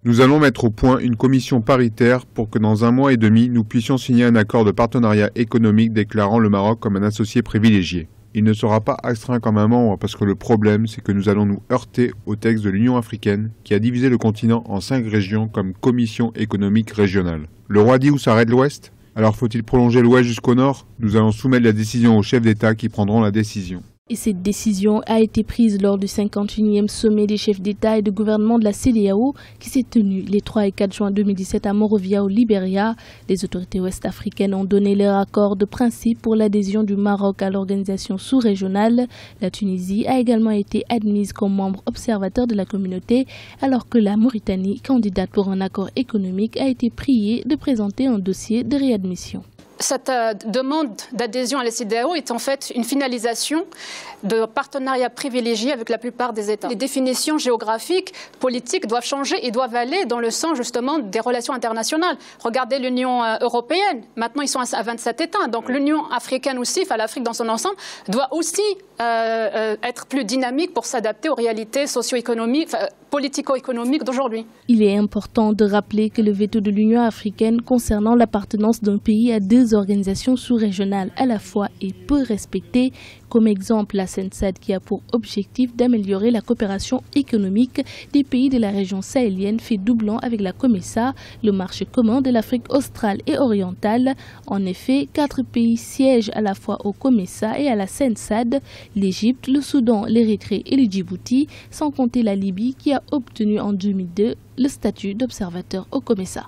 Nous allons mettre au point une commission paritaire pour que dans 1 mois et demi, nous puissions signer un accord de partenariat économique déclarant le Maroc comme un associé privilégié. Il ne sera pas astreint comme un membre parce que le problème, c'est que nous allons nous heurter au texte de l'Union africaine qui a divisé le continent en 5 régions comme commission économique régionale. Le roi dit où s'arrête l'Ouest? Alors faut-il prolonger l'Ouest jusqu'au Nord? Nous allons soumettre la décision aux chefs d'État qui prendront la décision. Et cette décision a été prise lors du 51e sommet des chefs d'État et de gouvernement de la CEDEAO qui s'est tenu les 3 et 4 juin 2017 à Monrovia au Libéria. Les autorités ouest-africaines ont donné leur accord de principe pour l'adhésion du Maroc à l'organisation sous-régionale. La Tunisie a également été admise comme membre observateur de la communauté alors que la Mauritanie, candidate pour un accord économique, a été priée de présenter un dossier de réadmission. Cette demande d'adhésion à la CEDEAO est en fait une finalisation de partenariats privilégiés avec la plupart des États. Les définitions géographiques, politiques doivent changer et doivent aller dans le sens justement des relations internationales. Regardez l'Union européenne, maintenant ils sont à 27 États, donc l'Union africaine aussi, enfin l'Afrique dans son ensemble, doit aussi être plus dynamique pour s'adapter aux réalités socio-économiques, politico-économiques d'aujourd'hui. Il est important de rappeler que le veto de l'Union africaine concernant l'appartenance d'un pays à 2 organisations sous-régionales à la fois est peu respecté. Comme exemple, la SENSAD qui a pour objectif d'améliorer la coopération économique des pays de la région sahélienne fait doublon avec la COMESA, le marché commun de l'Afrique australe et orientale. En effet, 4 pays siègent à la fois au COMESA et à la SENSAD, l'Égypte, le Soudan, l'Érythrée et le Djibouti, sans compter la Libye qui a obtenu en 2002 le statut d'observateur au COMESA.